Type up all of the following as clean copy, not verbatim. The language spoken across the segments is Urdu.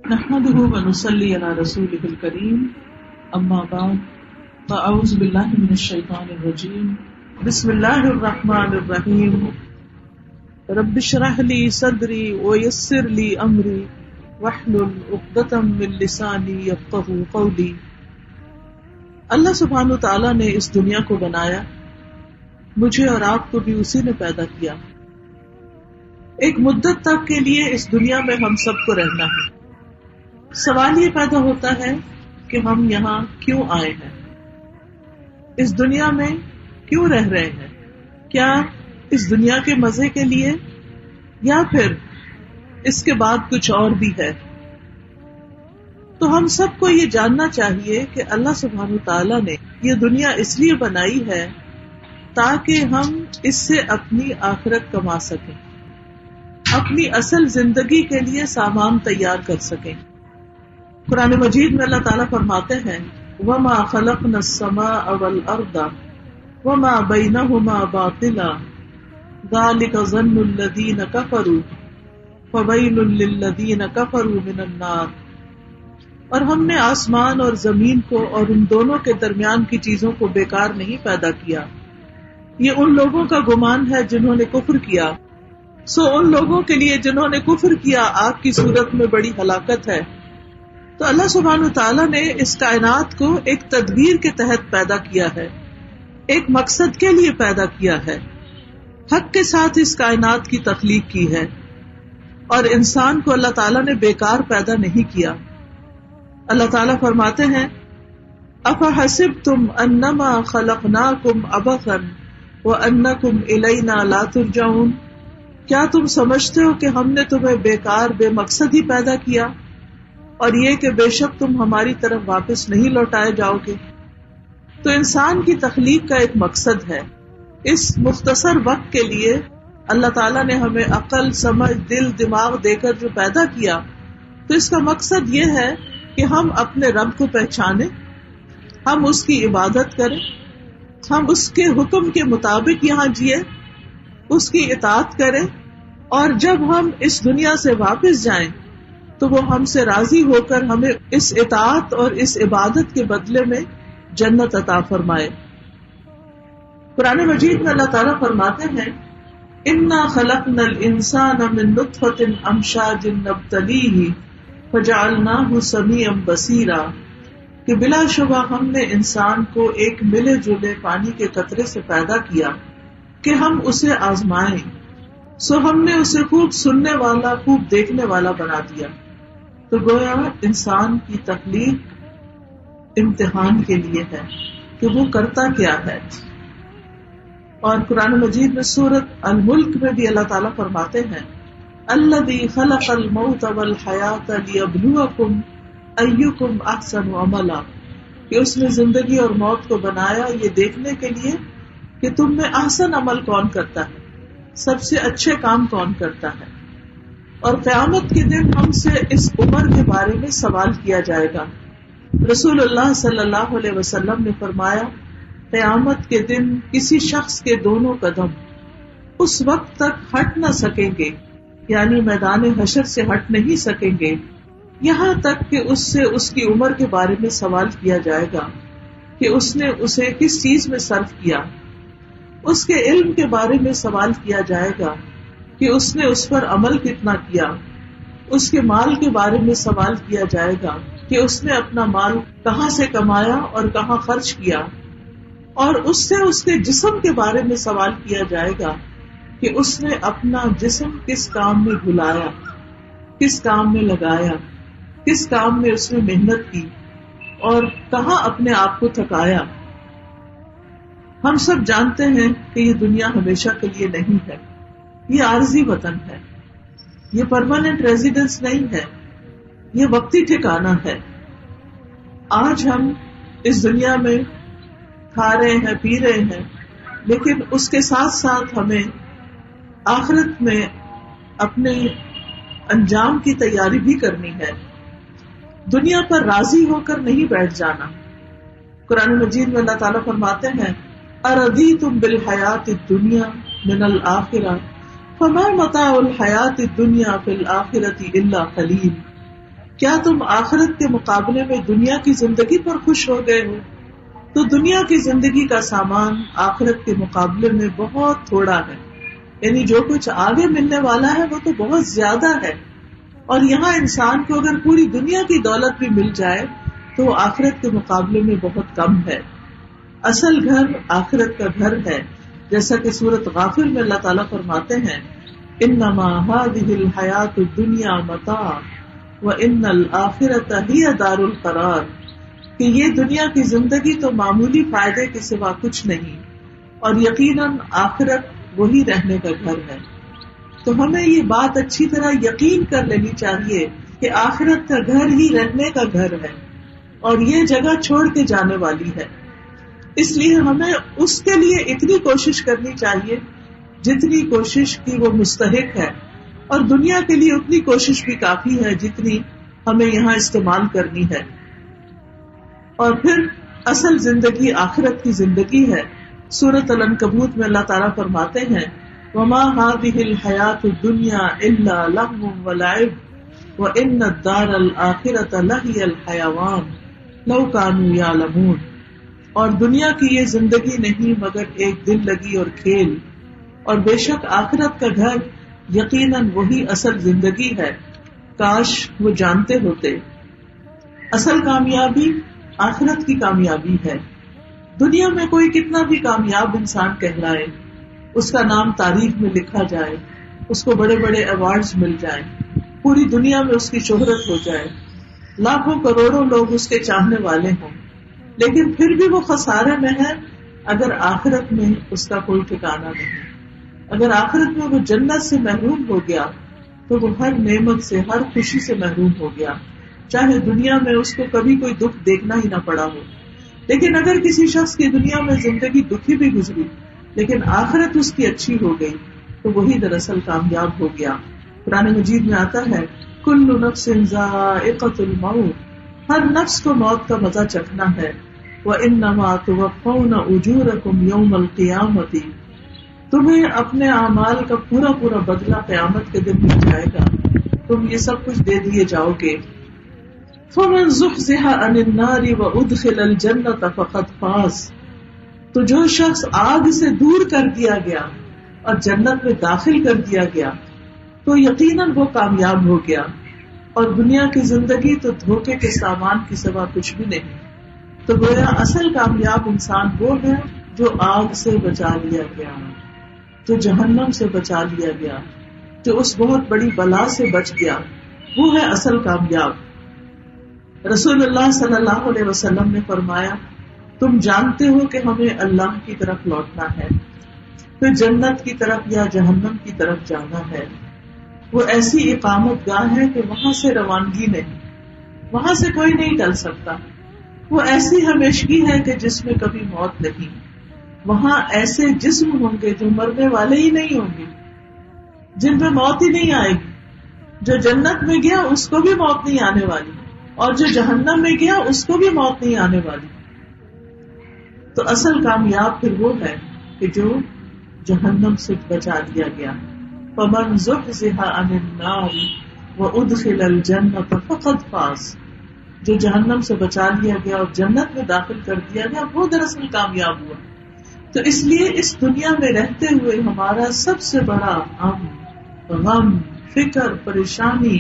نحمده ونصلي على رسوله الكريم اما بعد فاعوذ بالله من الشيطان الرجيم بسم الله الرحمن الرحيم رب اشرح لي صدري ويسر لي امري واحلل عقدة من لساني يفقهوا قولي۔ اللہ سبحانہ وتعالی نے اس دنیا کو بنایا، مجھے اور آپ کو بھی اسی نے پیدا کیا۔ ایک مدت تک کے لیے اس دنیا میں ہم سب کو رہنا ہے۔ سوال یہ پیدا ہوتا ہے کہ ہم یہاں کیوں آئے ہیں، اس دنیا میں کیوں رہ رہے ہیں؟ کیا اس دنیا کے مزے کے لیے یا پھر اس کے بعد کچھ اور بھی ہے؟ تو ہم سب کو یہ جاننا چاہیے کہ اللہ سبحانہ تعالیٰ نے یہ دنیا اس لیے بنائی ہے تاکہ ہم اس سے اپنی آخرت کما سکیں، اپنی اصل زندگی کے لیے سامان تیار کر سکیں۔ قرآن مجید میں اللہ تعالیٰ فرماتے ہیں وَمَا خَلَقْنَا السَّمَاءَ وَالْأَرْضَ وَمَا بَيْنَهُمَا بَاطِلًا ذَلِكَ ظَنُّ الَّذِينَ كَفَرُوا فَوَيْلٌ لِّلَّذِينَ كَفَرُوا مِنَ النَّارِ۔ اور ہم نے آسمان اور زمین کو اور ان دونوں کے درمیان کی چیزوں کو بیکار نہیں پیدا کیا، یہ ان لوگوں کا گمان ہے جنہوں نے کفر کیا، سو ان لوگوں کے لیے جنہوں نے کفر کیا آگ کی صورت میں بڑی ہلاکت ہے۔ تو اللہ سبحانہ تعالیٰ نے اس کائنات کو ایک تدبیر کے تحت پیدا کیا ہے، ایک مقصد کے لیے پیدا کیا ہے، حق کے ساتھ اس کائنات کی تخلیق کی ہے، اور انسان کو اللہ تعالیٰ نے بیکار پیدا نہیں کیا۔ اللہ تعالیٰ فرماتے ہیں أَفَحَسِبْتُمْ أَنَّمَا خَلَقْنَاكُمْ عَبَثًا وَأَنَّكُمْ إِلَيْنَا لَا تُرْجَعُونَ۔ کیا تم سمجھتے ہو کہ ہم نے تمہیں بیکار بے مقصد ہی پیدا کیا اور یہ کہ بے شک تم ہماری طرف واپس نہیں لوٹائے جاؤ گے؟ تو انسان کی تخلیق کا ایک مقصد ہے۔ اس مختصر وقت کے لیے اللہ تعالیٰ نے ہمیں عقل، سمجھ، دل، دماغ دے کر جو پیدا کیا، تو اس کا مقصد یہ ہے کہ ہم اپنے رب کو پہچانیں، ہم اس کی عبادت کریں، ہم اس کے حکم کے مطابق یہاں جیے، اس کی اطاعت کریں، اور جب ہم اس دنیا سے واپس جائیں تو وہ ہم سے راضی ہو کر ہمیں اس اطاعت اور اس عبادت کے بدلے میں جنت عطا فرمائے۔ قرآن مجید میں اللہ تعالیٰ فرماتے ہیں اِنَّا خَلَقْنَا الْإِنسَانَ مِن نُطْفَةٍ أَمْشَاجٍ نَبْتَلِيهِ فَجَعَلْنَاهُ سَمِيعًا بَصِيرًا، کہ بلا شبہ ہم نے انسان کو ایک ملے جلے پانی کے قطرے سے پیدا کیا کہ ہم اسے آزمائیں، سو ہم نے اسے خوب سننے والا، خوب دیکھنے والا بنا دیا۔ تو گویا انسان کی تخلیق امتحان کے لیے ہے کہ وہ کرتا کیا ہے۔ اور قرآن مجید میں سورۃ الملک میں بھی اللہ تعالیٰ فرماتے ہیں الذی خلق الموت والحیاۃ لیبلوکم ایکم احسن عملا، کہ اس نے زندگی اور موت کو بنایا یہ دیکھنے کے لیے کہ تم میں احسن عمل کون کرتا ہے، سب سے اچھے کام کون کرتا ہے۔ اور قیامت کے دن ہم سے اس عمر کے بارے میں سوال کیا جائے گا۔ رسول اللہ صلی اللہ علیہ وسلم نے فرمایا قیامت کے دن کسی شخص کے دونوں قدم اس وقت تک ہٹ نہ سکیں گے، یعنی میدان حشر سے ہٹ نہیں سکیں گے، یہاں تک کہ اس سے اس کی عمر کے بارے میں سوال کیا جائے گا کہ اس نے اسے کس چیز میں صرف کیا، اس کے علم کے بارے میں سوال کیا جائے گا کہ اس نے اس پر عمل کتنا کیا، اس کے مال کے بارے میں سوال کیا جائے گا کہ اس نے اپنا مال کہاں سے کمایا اور کہاں خرچ کیا، اور اس سے اس کے جسم کے بارے میں سوال کیا جائے گا کہ اس نے اپنا جسم کس کام میں بھلایا، کس کام میں لگایا، کس کام میں اس نے محنت کی اور کہاں اپنے آپ کو تھکایا۔ ہم سب جانتے ہیں کہ یہ دنیا ہمیشہ کے لیے نہیں ہے، یہ عارضی وطن ہے، یہ پرماننٹ ریزیڈنس نہیں ہے، یہ وقتی ٹھکانہ ہے۔ آج ہم اس دنیا میں کھا رہے ہیں، پی رہے ہیں، لیکن اس کے ساتھ ساتھ ہمیں آخرت میں اپنے انجام کی تیاری بھی کرنی ہے۔ دنیا پر راضی ہو کر نہیں بیٹھ جانا۔ قرآن مجید میں اللہ تعالیٰ فرماتے ہیں اَرَضِیتُم بِالْحَیَاةِ الدُّنْیَا مِنَ الْآخِرَةِ فَمَا مَتَاعُ الْحَیَاةِ الدُّنْیَا فِی الْآخِرَةِ إِلَّا قَلِیلٌ۔ کیا تم آخرت کے مقابلے میں دنیا کی زندگی پر خوش ہو گئے ہو؟ تو دنیا کی زندگی کا سامان آخرت کے مقابلے میں بہت تھوڑا ہے، یعنی جو کچھ آگے ملنے والا ہے وہ تو بہت زیادہ ہے، اور یہاں انسان کو اگر پوری دنیا کی دولت بھی مل جائے تو وہ آخرت کے مقابلے میں بہت کم ہے۔ اصل گھر آخرت کا گھر ہے، جیسا کہ سورۃ غافر میں اللہ تعالیٰ فرماتے ہیں انما هذه الحیات الدنیا متاع وان الآخرۃ ہی دار القرار، کہ یہ دنیا کی زندگی تو معمولی فائدے کے سوا کچھ نہیں، اور یقیناً آخرت وہی رہنے کا گھر ہے۔ تو ہمیں یہ بات اچھی طرح یقین کر لینی چاہیے کہ آخرت کا گھر ہی رہنے کا گھر ہے اور یہ جگہ چھوڑ کے جانے والی ہے، اس لیے ہمیں اس کے لیے اتنی کوشش کرنی چاہیے جتنی کوشش کی وہ مستحق ہے، اور دنیا کے لیے اتنی کوشش بھی کافی ہے جتنی ہمیں یہاں استعمال کرنی ہے۔ اور پھر اصل زندگی آخرت کی زندگی ہے۔ سورۃ العنکبوت میں اللہ تعالیٰ فرماتے ہیں وما هذه الحیات الدنیا الا لهو ولعب وان الدار الآخرۃ لہی الحیوان لو كانوا یعلمون، اور دنیا کی یہ زندگی نہیں مگر ایک دل لگی اور کھیل، اور بے شک آخرت کا گھر یقیناً وہی اصل زندگی ہے، کاش وہ جانتے ہوتے۔ اصل کامیابی آخرت کی کامیابی ہے۔ دنیا میں کوئی کتنا بھی کامیاب انسان کہلائے، اس کا نام تاریخ میں لکھا جائے، اس کو بڑے بڑے ایوارڈز مل جائیں، پوری دنیا میں اس کی شہرت ہو جائے، لاکھوں کروڑوں لوگ اس کے چاہنے والے ہوں، لیکن پھر بھی وہ خسارے میں ہے اگر آخرت میں اس کا کوئی ٹھکانہ نہیں۔ اگر آخرت میں وہ جنت سے محروم ہو گیا تو وہ ہر نعمت سے، ہر خوشی سے محروم ہو گیا، چاہے دنیا میں اس کو کبھی کوئی دکھ دیکھنا ہی نہ پڑا ہو۔ لیکن اگر کسی شخص کی دنیا میں زندگی دکھی بھی گزری لیکن آخرت اس کی اچھی ہو گئی تو وہی دراصل کامیاب ہو گیا۔ قرآن مجید میں آتا ہے کل نفس ذائقۃ الموت، ہر نفس کو موت کا مزہ چکھنا ہے، وانما توفون اجورکم یوم القیامۃ، تمہیں اپنے اعمال کا پورا پورا بدلہ قیامت کے دن مل جائے گا، تم یہ سب کچھ دے دیے جاؤ گے۔ فمن زحزح عن النار وادخل الجنۃ فقد فاز، تو جو شخص آگ سے دور کر دیا گیا اور جنت میں داخل کر دیا گیا تو یقیناً وہ کامیاب ہو گیا، اور دنیا کی زندگی تو دھوکے کے سامان کی سوا کچھ بھی نہیں۔ تو گویا اصل کامیاب انسان وہ ہے جو آگ سے بچا لیا گیا، جو جہنم سے بچا لیا گیا، جو اس بہت بڑی بلا سے بچ گیا، وہ ہے اصل کامیاب۔ رسول اللہ صلی اللہ علیہ وسلم نے فرمایا تم جانتے ہو کہ ہمیں اللہ کی طرف لوٹنا ہے، پھر جنت کی طرف یا جہنم کی طرف جانا ہے۔ وہ ایسی اقامت گاہ ہے کہ وہاں سے روانگی نہیں، وہاں سے کوئی نہیں ٹل سکتا۔ وہ ایسی ہمیشگی ہے کہ جس میں کبھی موت نہیں۔ وہاں ایسے جسم ہوں گے جو مرنے والے ہی نہیں ہوں گے، جن میں موت ہی نہیں آئے گی۔ جو جنت میں گیا اس کو بھی موت نہیں آنے والی، اور جو جہنم میں گیا اس کو بھی موت نہیں آنے والی۔ تو اصل کامیاب پھر وہ ہے کہ جو جہنم سے بچا دیا گیا۔ فمن زحزح عن النار وادخل الجنۃ فقد فاز، جو جہنم سے بچا لیا گیا اور جنت میں داخل کر دیا گیا وہ دراصل کامیاب ہوا۔ تو اس لیے اس دنیا میں رہتے ہوئے ہمارا سب سے بڑا غم، فکر، پریشانی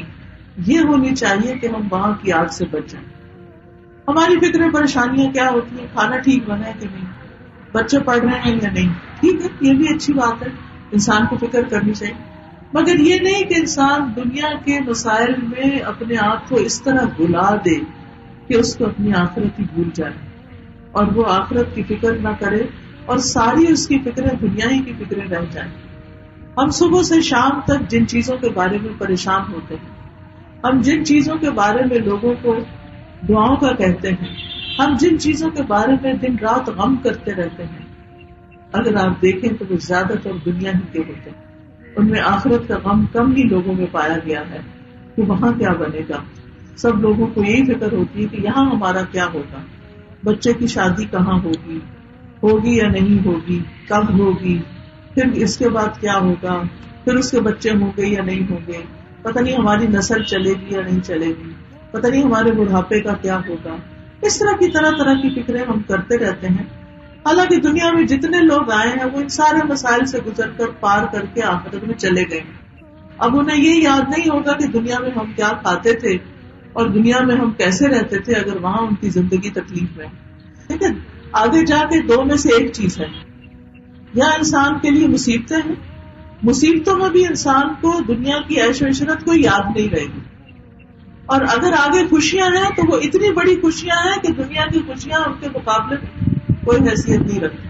یہ ہونی چاہیے کہ ہم وہاں کی آگ سے بچ جائیں۔ ہماری فکریں پریشانیاں کیا ہوتی ہیں؟ کھانا ٹھیک بنا ہے کہ نہیں، بچے پڑھ رہے ہیں یا نہیں، ٹھیک ہے یہ بھی اچھی بات ہے، انسان کو فکر کرنی چاہیے، مگر یہ نہیں کہ انسان دنیا کے مسائل میں اپنے آپ کو اس طرح بھلا دے کہ اس کو اپنی آخرت ہی بھول جائے اور وہ آخرت کی فکر نہ کرے اور ساری اس کی فکریں دنیا ہی کی فکریں رہ جائیں۔ ہم صبح سے شام تک جن چیزوں کے بارے میں پریشان ہوتے ہیں، ہم جن چیزوں کے بارے میں لوگوں کو دعاؤں کا کہتے ہیں، ہم جن چیزوں کے بارے میں دن رات غم کرتے رہتے ہیں، اگر آپ دیکھیں تو وہ زیادہ تر دنیا ہی کے ہوتے ہیں۔ ان میں آخرت کا غم کم ہی لوگوں میں پایا گیا ہے کہ وہاں کیا بنے گا۔ سب لوگوں کو یہی فکر ہوتی ہے کہ یہاں ہمارا کیا ہوگا، بچے کی شادی کہاں ہوگی، ہوگی یا نہیں ہوگی، کب ہوگی، پھر اس کے بعد کیا ہوگا، پھر اس کے بچے ہوں گے یا نہیں ہوں گے، پتہ نہیں ہماری نسل چلے گی یا نہیں چلے گی، پتہ نہیں ہمارے بڑھاپے کا کیا ہوگا. اس طرح کی طرح طرح کی فکریں ہم کرتے رہتے ہیں. حالانکہ دنیا میں جتنے لوگ آئے ہیں وہ ان سارے مسائل سے گزر کر پار کر کے آخرت میں چلے گئے. اب انہیں یہ یاد نہیں ہوگا کہ دنیا میں ہم کیا کھاتے تھے اور دنیا میں ہم کیسے رہتے تھے اگر وہاں ان کی زندگی تکلیف میں. ٹھیک ہے, آگے جا کے دو میں سے ایک چیز ہے, یا انسان کے لیے مصیبتیں ہیں, مصیبتوں میں بھی انسان کو دنیا کی عیش و عشرت کو یاد نہیں رہے گی, اور اگر آگے خوشیاں ہیں تو وہ اتنی بڑی خوشیاں ہیں کہ دنیا کی خوشیاں ان کے مقابلے میں کوئی حیثیت نہیں رکھتی.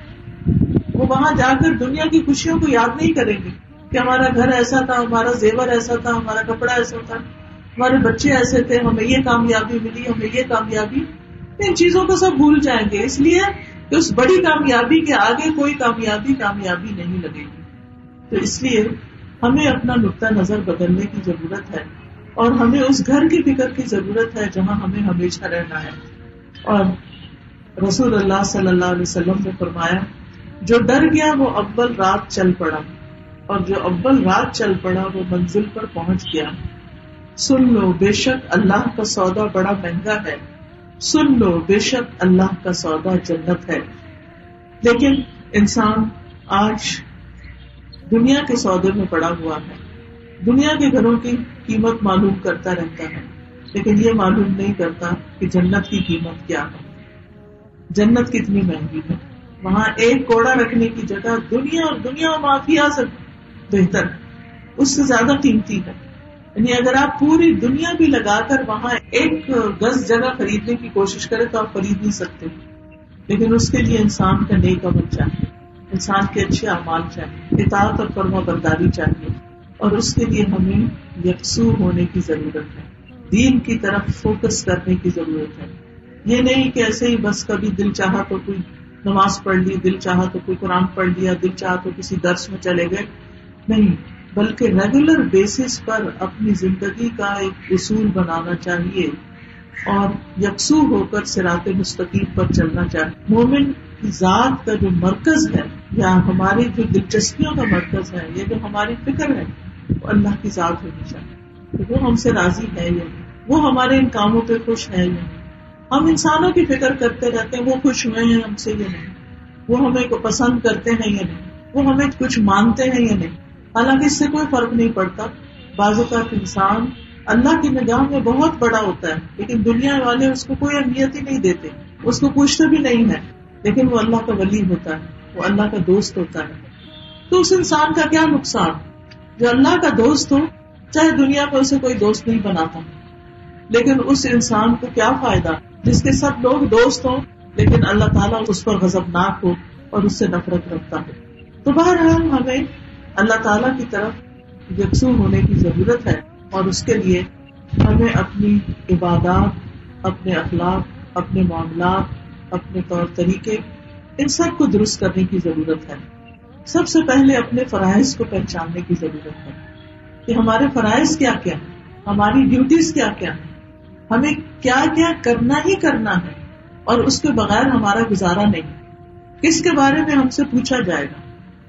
وہ وہاں جا کر دنیا کی خوشیوں کو یاد نہیں کریں گے کہ ہمارا گھر ایسا تھا, ہمارا زیور ایسا تھا, ہمارا کپڑا ایسا تھا, ہمارے بچے ایسے تھے, ہمیں یہ کامیابی ملی, ہمیں یہ کامیابی. ان چیزوں کو سب بھول جائیں گے, اس لیے کہ اس بڑی کامیابی کے آگے کوئی کامیابی نہیں لگے گی. تو اس لیے ہمیں اپنا نقطہ نظر بدلنے کی ضرورت ہے, اور ہمیں اس گھر کی فکر کی ضرورت ہے جہاں ہمیں ہمیشہ رہنا ہے. اور رسول اللہ صلی اللہ علیہ وسلم نے فرمایا, جو ڈر گیا وہ اول رات چل پڑا, اور جو اول رات چل پڑا وہ منزل پر پہنچ گیا. سن لو بے شک اللہ کا سودا بڑا مہنگا ہے, سن لو بے شک اللہ کا سودا جنت ہے. لیکن انسان آج دنیا کے سودے میں پڑا ہوا ہے, دنیا کے گھروں کی قیمت معلوم کرتا رہتا ہے, لیکن یہ معلوم نہیں کرتا کہ جنت کی قیمت کیا ہے, جنت کتنی مہنگی ہے. وہاں ایک کوڑا رکھنے کی جگہ دنیا اور دنیا و مافیا سے بہتر, اس سے زیادہ قیمتی ہے. یعنی اگر آپ پوری دنیا بھی لگا کر وہاں ایک گز جگہ خریدنے کی کوشش کریں تو آپ خرید نہیں سکتے, لیکن اس کے لیے انسان کا نیک عمل چاہیے, انسان کے اچھے اعمال چاہیے, اطاعت اور فرما برداری چاہیے, اور اس کے لیے ہمیں یکسو ہونے کی ضرورت ہے, دین کی طرف فوکس کرنے کی ضرورت ہے. یہ نہیں کہ ایسے ہی بس کبھی دل چاہا تو کوئی نماز پڑھ لی, دل چاہا تو کوئی قرآن پڑھ لیا, دل چاہا تو کسی درس میں چلے گئے, نہیں, بلکہ ریگولر بیسس پر اپنی زندگی کا ایک اصول بنانا چاہیے اور یکسو ہو کر صراط مستقیم پر چلنا چاہیے. مومن کی ذات کا جو مرکز ہے, یا ہماری جو دلچسپیوں کا مرکز ہے, یہ جو ہماری فکر ہے, وہ اللہ کی ذات ہونی چاہیے کہ وہ ہم سے راضی ہے یا نہیں, وہ ہمارے ان کاموں پہ خوش ہے یا نہیں. ہم انسانوں کی فکر کرتے رہتے ہیں, وہ خوش ہوئے ہیں ہم سے یا نہیں, وہ ہمیں کو پسند کرتے ہیں یا نہیں, وہ ہمیں کچھ مانتے ہیں یا نہیں. حالانکہ اس سے کوئی فرق نہیں پڑتا. بعض اوقات انسان اللہ کی نگاہ میں بہت بڑا ہوتا ہے, لیکن دنیا والے اس کو کوئی اہمیت ہی نہیں دیتے, اس کو پوچھتے بھی نہیں ہے, لیکن وہ اللہ کا ولی ہوتا ہے, وہ اللہ کا دوست ہوتا ہے. تو اس انسان کا کیا نقصان جو اللہ کا دوست ہو, چاہے دنیا میں اسے کوئی دوست نہیں بناتا, لیکن اس انسان کو کیا فائدہ جس کے سب لوگ دوست ہوں لیکن اللہ تعالیٰ اس پر غضبناک ہو اور اس سے نفرت رکھتا ہے. تو بہرحال ہمیں اللہ تعالیٰ کی طرف یکسو ہونے کی ضرورت ہے, اور اس کے لیے ہمیں اپنی عبادات, اپنے اخلاق, اپنے معاملات, اپنے طور طریقے, ان سب کو درست کرنے کی ضرورت ہے. سب سے پہلے اپنے فرائض کو پہچاننے کی ضرورت ہے کہ ہمارے فرائض کیا کیا ہیں, ہماری ڈیوٹیز کیا کیا ہیں, ہمیں کیا کیا کرنا ہی کرنا ہے, اور اس کے بغیر ہمارا گزارا نہیں. کس کے بارے میں ہم سے پوچھا جائے گا,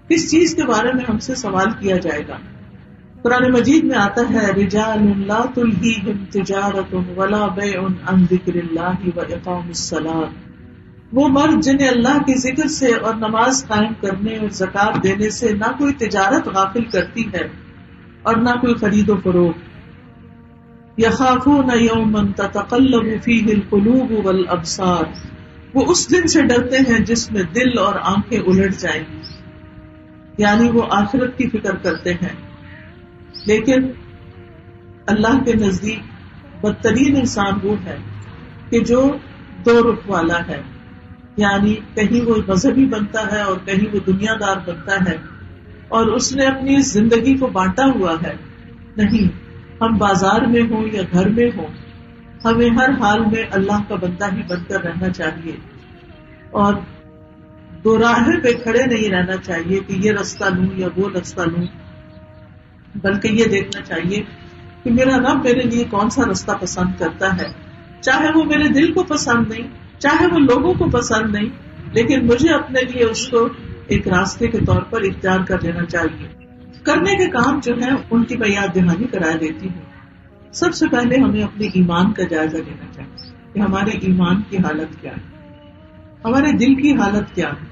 کس چیز کے بارے میں ہم سے سوال کیا جائے گا. قرآن مجید میں آتا ہے, رجال لا تلہیہم تجارۃ ولا بیع عن ذکر اللہ واقام الصلاۃ, وہ مرد جنہیں اللہ کے ذکر سے اور نماز قائم کرنے اور زکوٰۃ دینے سے نہ کوئی تجارت غافل کرتی ہے اور نہ کوئی خرید و فروخت. یخافون یوما تتقلب فیہ القلوب والابصار, وہ اس دن سے ڈرتے ہیں جس میں دل اور آنکھیں الٹ جائیں گی, یعنی وہ آخرت کی فکر کرتے ہیں. لیکن اللہ کے نزدیک بدترین انسان وہ ہے کہ جو دو رخ والا ہے, یعنی کہیں وہ مذہبی بنتا ہے اور کہیں وہ دنیا دار بنتا ہے, اور اس نے اپنی زندگی کو بانٹا ہوا ہے. نہیں, ہم بازار میں ہوں یا گھر میں ہوں, ہمیں ہر حال میں اللہ کا بندہ ہی بن کر رہنا چاہیے, اور دو راہے پہ کھڑے نہیں رہنا چاہیے کہ یہ رستہ لوں یا وہ رستہ لوں, بلکہ یہ دیکھنا چاہیے کہ میرا رب میرے لیے کون سا رستہ پسند کرتا ہے, چاہے وہ میرے دل کو پسند نہیں, چاہے وہ لوگوں کو پسند نہیں, لیکن مجھے اپنے لیے اس کو ایک راستے کے طور پر اختیار کر لینا چاہیے. کرنے کے کام جو ہے ان کی میں یاد دہانی کرا دیتی ہوں. سب سے پہلے ہمیں اپنے ایمان کا جائزہ لینا چاہیے کہ ہمارے ایمان کی حالت کیا ہے، ہمارے دل کی حالت کیا ہے،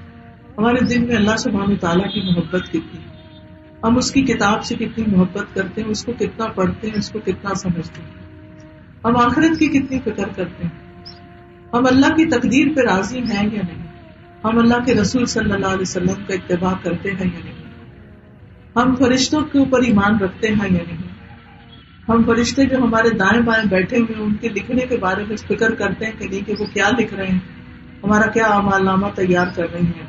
ہمارے دل میں اللہ سبحانہ وتعالیٰ کی محبت کتنی ہے، ہم اس کی کتاب سے کتنی محبت کرتے ہیں، اس کو کتنا پڑھتے ہیں، اس کو کتنا سمجھتے ہیں، ہم آخرت کی کتنی فکر کرتے ہیں، ہم اللہ کی تقدیر پہ راضی ہیں یا نہیں، ہم اللہ کے رسول صلی اللہ علیہ وسلم کا اتباع کرتے ہیں یا نہیں، ہم فرشتوں کے اوپر ایمان رکھتے ہیں یا نہیں، ہم فرشتے جو ہمارے دائیں بائیں بیٹھے ہوئے ان کے لکھنے کے بارے میں فکر کرتے ہیں کہ نہیں کہ وہ کیا لکھ رہے ہیں، ہمارا کیا اعمال نامہ تیار کر رہی ہیں.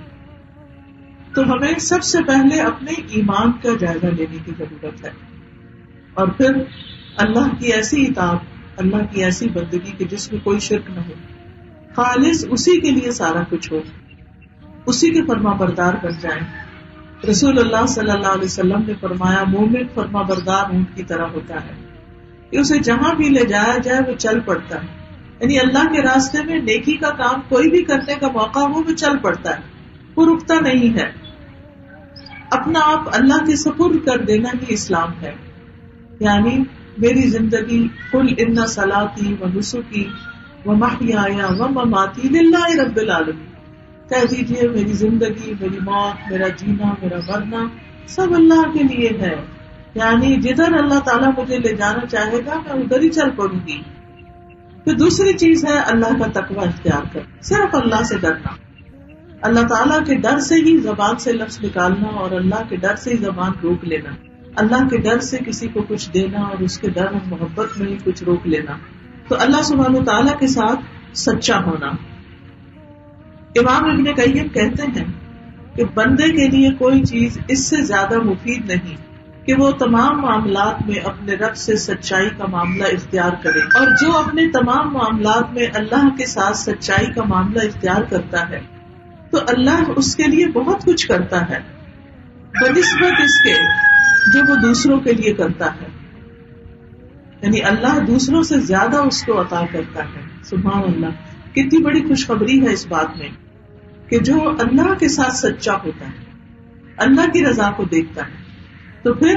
تو ہمیں سب سے پہلے اپنے ایمان کا جائزہ لینے کی ضرورت ہے، اور پھر اللہ کی ایسی اطاعت، اللہ کی ایسی بندگی کہ جس میں کوئی شرک نہ ہو، خالص اسی کے لیے سارا کچھ ہو، اسی کے فرما بردار بن جائیں. رسول اللہ صلی اللہ علیہ وسلم نے فرمایا مومن فرما بردار اونٹ کی طرح ہوتا ہے کہ اسے جہاں بھی لے جایا جائے وہ چل پڑتا ہے. یعنی اللہ کے راستے میں نیکی کا کام کوئی بھی کرنے کا موقع ہو وہ چل پڑتا ہے، وہ رکتا نہیں ہے. اپنا آپ اللہ کے سپرد کر دینا ہی اسلام ہے. یعنی میری زندگی قل ان صلاتی و نسکی و محیای و مماتی للہ رب العالمین، کہہ دیجیے میری زندگی، میری موت، میرا جینا، میرا مرنا سب اللہ کے لیے ہے. یعنی جدھر اللہ تعالیٰ مجھے لے جانا چاہے گا میں ادھر ہی چل پڑوں گی. پھر دوسری چیز ہے اللہ کا تقوی اختیار کرنا، صرف اللہ سے ڈرنا، اللہ تعالیٰ کے ڈر سے ہی زبان سے لفظ نکالنا اور اللہ کے ڈر سے ہی زبان روک لینا، اللہ کے ڈر سے کسی کو کچھ دینا اور اس کے ڈر اور محبت میں ہی کچھ روک لینا. تو اللہ سبحانہ تعالیٰ کے ساتھ سچا ہونا. امام ابن قیم کہتے ہیں کہ بندے کے لیے کوئی چیز اس سے زیادہ مفید نہیں کہ وہ تمام معاملات میں اپنے رب سے سچائی کا معاملہ اختیار کرے، اور جو اپنے تمام معاملات میں اللہ کے ساتھ سچائی کا معاملہ اختیار کرتا ہے تو اللہ اس کے لیے بہت کچھ کرتا ہے بنسبت اس کے جو وہ دوسروں کے لیے کرتا ہے. یعنی اللہ دوسروں سے زیادہ اس کو عطا کرتا ہے. سبحان اللہ، کتنی بڑی خوشخبری ہے اس بات میں کہ جو اللہ کے ساتھ سچا ہوتا ہے، اللہ کی رضا کو دیکھتا ہے، تو پھر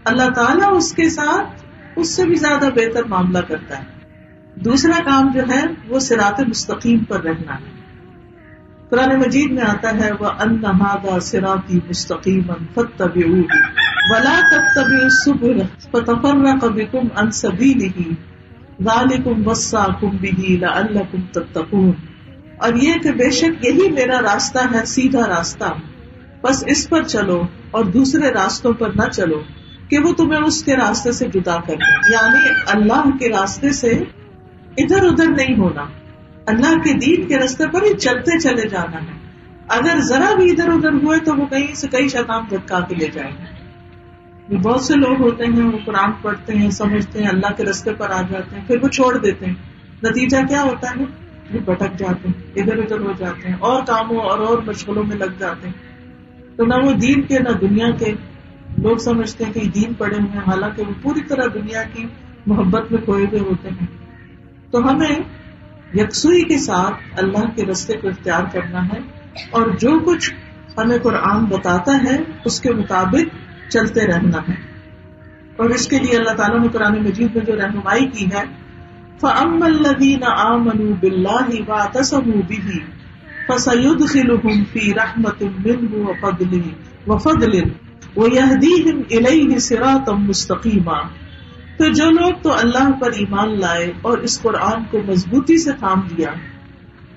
اللہ تعالیٰ اس کے ساتھ اس سے بھی زیادہ بہتر معاملہ کرتا ہے. دوسرا کام جو ہے وہ صراط مستقیم پر رہنا ہے. قرآن مجید میں آتا ہے وَأَنَّ هَذَا صِرَاطِي مُسْتَقِيمًا فَاتَّبِعُوهُ وَلَا تَتَّبِعُوا السُّبُلَ فَتَفَرَّقَ بِكُمْ عَنْ سَبِيلِهِ ذَلِكُمْ وَصَّاكُمْ بِهِ لَعَلَّكُمْ تَتَّقُونَ. اور یہ کہ بے شک یہی میرا راستہ ہے، سیدھا راستہ، بس اس پر چلو اور دوسرے راستوں پر نہ چلو کہ وہ تمہیں اس کے راستے سے جدا کر دیں. یعنی اللہ کے راستے سے ادھر ادھر نہیں ہونا، اللہ کے دین کے راستے پر ہی چلتے چلے جانا ہے. اگر ذرا بھی ادھر ادھر ہوئے تو وہ کہیں سے کئی شیطان دھکا کے لے جائیں گے. بہت سے لوگ ہوتے ہیں وہ قرآن پڑھتے ہیں، سمجھتے ہیں، اللہ کے راستے پر آ جاتے ہیں، پھر وہ چھوڑ دیتے ہیں. نتیجہ کیا ہوتا ہے؟ وہ بھٹک جاتے ہیں، ادھر ادھر ہو جاتے ہیں، اور کاموں اور مشغلوں میں لگ جاتے ہیں. تو نہ وہ دین کے نہ دنیا کے. لوگ سمجھتے ہیں کہ یہ دین پڑے ہوئے ہیں، حالانکہ وہ پوری طرح دنیا کی محبت میں کھوئے ہوئے ہوتے ہیں. تو ہمیں یکسوئی کے ساتھ اللہ کے راستے کو اختیار کرنا ہے، اور جو کچھ ہمیں قرآن بتاتا ہے اس کے مطابق چلتے رہنا ہے. اور اس کے لیے اللہ تعالیٰ نے قرآن مجید میں جو رہنمائی کی ہے فَأَمَّا الَّذِينَ آمَنُوا بِاللَّهِ وَاعْتَصَمُوا بِهِ فَسَيُدْخِلُهُمْ فِي رَحْمَةٍ مِّنْهُ وَفَضْلٍ وَيَهْدِيهِمْ إِلَيْهِ صِرَاطًا مُسْتَقِيمًا. تو جو لوگ تو اللہ پر ایمان لائے اور اس قرآن کو مضبوطی سے تھام لیا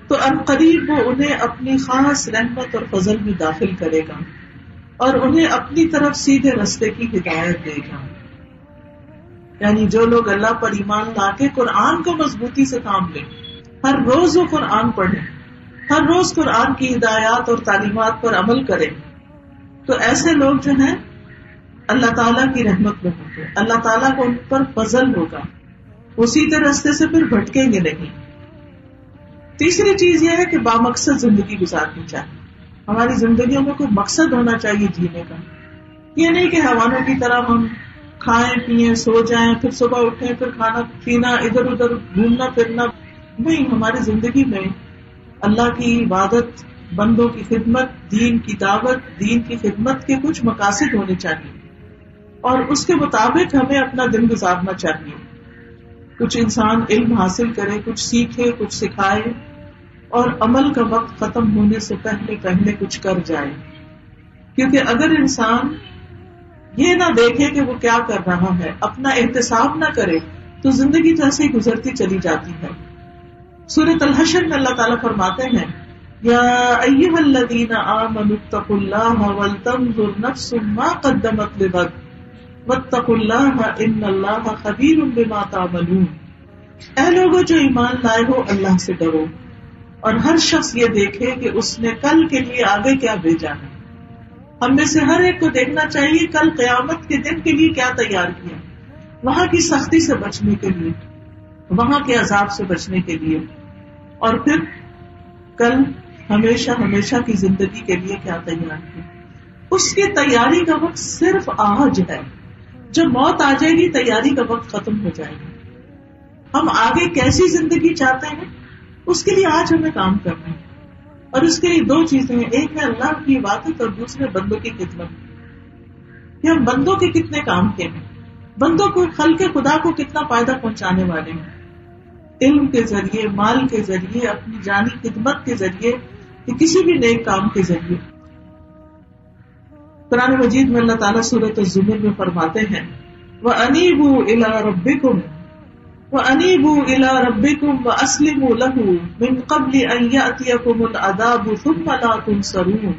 تو عنقریب وہ انہیں اپنی خاص رحمت اور فضل میں داخل کرے گا اور انہیں اپنی طرف سیدھے راستے کی ہدایت دے گا. یعنی جو لوگ اللہ پر ایمان لا کے قرآن کو مضبوطی سے تھام لیں، ہر روز وہ قرآن پڑھیں، ہر روز قرآن کی ہدایات اور تعلیمات پر عمل کریں، تو ایسے لوگ جو ہیں اللہ تعالیٰ کی رحمت میں ہوں گے، اللہ تعالیٰ کو ان پر فضل ہوگا، وہ سیدھے راستے سے پھر بھٹکیں گے نہیں. تیسری چیز یہ ہے کہ بامقصد زندگی گزارنی چاہیے. ہماری زندگیوں میں کوئی مقصد ہونا چاہیے جینے کا. یہ نہیں کہ حیوانوں کی طرح ہم کھائیں پیئیں سو جائیں پھر صبح اٹھیں پھر کھانا پینا ادھر ادھر گھومنا پھرنا. نہیں، ہماری زندگی میں اللہ کی عبادت، بندوں کی خدمت، دین کی دعوت، دین کی خدمت کے کچھ مقاصد ہونے چاہیے اور اس کے مطابق ہمیں اپنا دن گزارنا چاہیے. کچھ انسان علم حاصل کرے، کچھ سیکھے، کچھ سکھائے، اور عمل کا وقت ختم ہونے سے پہلے پہلے کچھ کر جائے. کیونکہ اگر انسان یہ نہ دیکھے کہ وہ کیا کر رہا ہے، اپنا احتساب نہ کرے، تو زندگی تو ایسے ہی گزرتی چلی جاتی ہے. سورۃ الحشر میں اللہ تعالیٰ فرماتے ہیں یا ایھا الذین آمنوا اتقوا اللہ ولتنظر نفس ما قدمت لغد واتقوا اللہ ان اللہ خبیر بما تعملون. اے لوگوں جو ایمان لائے ہو، اللہ سے ڈرو اور ہر شخص یہ دیکھے کہ اس نے کل کے لیے آگے کیا بھیجا ہے. ہم میں سے ہر ایک کو دیکھنا چاہیے کل قیامت کے دن کے لیے کیا تیار کیا، وہاں کی سختی سے بچنے کے لیے، وہاں کے عذاب سے بچنے کے لیے، اور پھر کل ہمیشہ ہمیشہ کی زندگی کے لیے کیا تیار کیا. اس کی تیاری کا وقت صرف آج ہے. جب موت آ جائے گی تیاری کا وقت ختم ہو جائے گا. ہم آگے کیسی زندگی چاہتے ہیں اس کے لیے آج ہمیں کام کرنا ہے. اور اس کے لیے دو چیزیں ہیں، ایک ہے اللہ کی عبادت اور دوسرے بندوں کی خدمت. کہ ہم بندوں کے کتنے کام کے ہیں، بندوں کو خلق خدا کو کتنا فائدہ پہنچانے والے ہیں، علم کے ذریعے، مال کے ذریعے، اپنی جانی خدمت کے ذریعے، کہ کسی بھی نیک کام کے ذریعے. قرآن مجید میں اللہ تعالیٰ سورۃ الزمر میں فرماتے ہیں وَأَنِيبُوا إِلَىٰ رَبِّكُمْ وَأَنِيبُوا إِلَىٰ رَبِّكُمْ وَأَسْلِمُوا لَهُ مِن قَبْلِ أَن يَأْتِيَكُمُ الْعَذَابُ ثُمَّ لَا تُنصَرُونَ.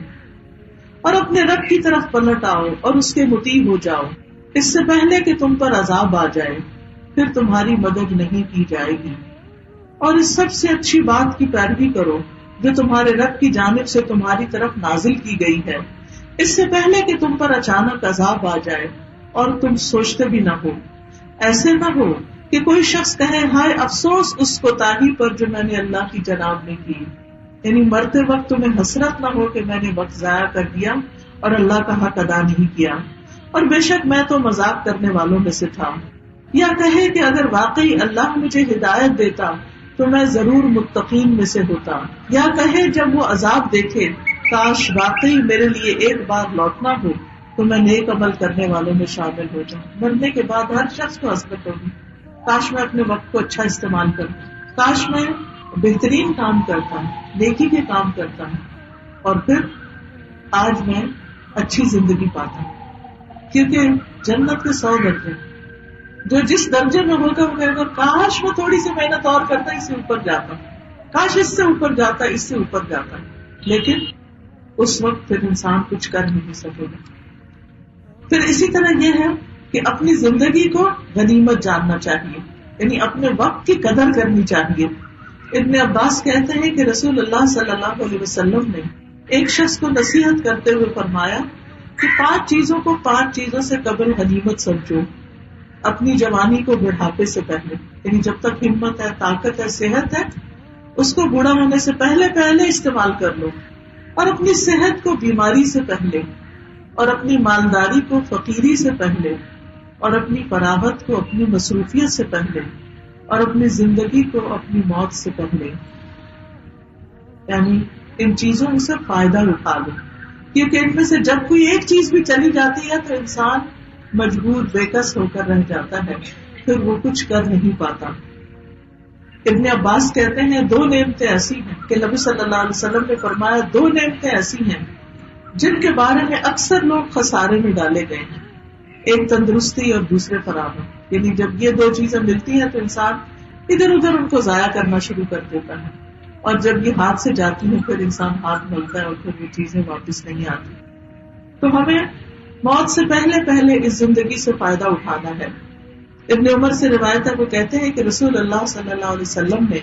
اور اپنے رب کی طرف پلٹ آؤ اور اس کے مطیع ہو جاؤ اس سے پہلے کہ تم پر عذاب آ جائے، پھر تمہاری مدد نہیں کی جائے گی. اور اس سب سے اچھی بات کی پیروی کرو جو تمہارے رب کی جانب سے تمہاری طرف نازل کی گئی ہے، اس سے پہلے کہ تم پر اچانک عذاب آ جائے اور تم سوچتے بھی نہ ہو. ایسے نہ ہو کہ کوئی شخص کہے ہائے افسوس اس کوتاہی پر جو میں نے اللہ کی جناب میں کی. یعنی مرتے وقت تمہیں حسرت نہ ہو کہ میں نے وقت ضائع کر دیا اور اللہ کا حق ادا نہیں کیا، اور بے شک میں تو مذاق کرنے والوں میں سے تھا. یا کہے کہ اگر واقعی اللہ مجھے ہدایت دیتا تو میں ضرور متقین میں سے ہوتا. یا کہے جب وہ عذاب دیکھے کاش واقعی میرے لیے ایک بار لوٹنا ہو تو میں نیک عمل کرنے والوں میں شامل ہو جاؤں. مرنے کے بعد ہر شخص کو حسرت ہوگی، کاش میں اپنے وقت کو اچھا استعمال کروں، کاش میں بہترین کام کرتا ہوں، نیکی کے کام کرتا ہوں، اور پھر آج میں اچھی زندگی پاتا ہوں. کیونکہ جنت کے 100 درجے، جو جس درجے میں ہوگا وہ کہے گا کاش میں تھوڑی سی محنت اور کرتا، اس سے اوپر جاتا، کاش اس سے اوپر جاتا، اس سے اوپر جاتا. لیکن اس وقت پھر انسان کچھ کر نہیں سکے گا. پھر اسی طرح یہ ہے کہ اپنی زندگی کو غنیمت جاننا چاہیے، یعنی اپنے وقت کی قدر کرنی چاہیے. ابن عباس کہتے ہیں کہ رسول اللہ صلی اللہ علیہ وسلم نے ایک شخص کو نصیحت کرتے ہوئے فرمایا کہ 5 چیزوں کو 5 چیزوں سے قبل غنیمت سمجھو. اپنی جوانی کو بڑھاپے سے پہلے، یعنی جب تک ہمت ہے، طاقت ہے، صحت ہے، اس کو بوڑھا ہونے سے پہلے پہلے استعمال کر لو. اور اپنی صحت کو بیماری سے پہلے، اور اپنی مالداری کو فقیری سے پہلے، اور اپنی فراغت کو اپنی مصروفیت سے پہلے، اور اپنی زندگی کو اپنی موت سے پہلے. یعنی ان چیزوں سے فائدہ اٹھا لو، کیونکہ ان میں سے جب کوئی ایک چیز بھی چلی جاتی ہے تو انسان مجبور بےکس ہو کر رہ جاتا ہے، پھر وہ کچھ کر نہیں پاتا. ابن عباس کہتے ہیں 2 نعمتیں ایسی ہیں کہ نبی صلی اللہ علیہ وسلم نے فرمایا 2 نعمتیں ایسی ہیں جن کے بارے میں اکثر لوگ خسارے میں ڈالے گئے ہیں، ایک تندرستی اور دوسرے فراغت. یعنی جب یہ 2 چیزیں ملتی ہیں تو انسان ادھر ادھر ان کو ضائع کرنا شروع کر دیتا ہے، اور جب یہ ہاتھ سے جاتی ہیں پھر انسان ہاتھ ملتا ہے اور پھر وہ چیزیں واپس نہیں آتی. تو ہمیں موت سے پہلے پہلے اس زندگی سے فائدہ اٹھانا ہے. ابن عمر سے روایت ہے، وہ کہتے ہیں کہ رسول اللہ صلی اللہ علیہ وسلم نے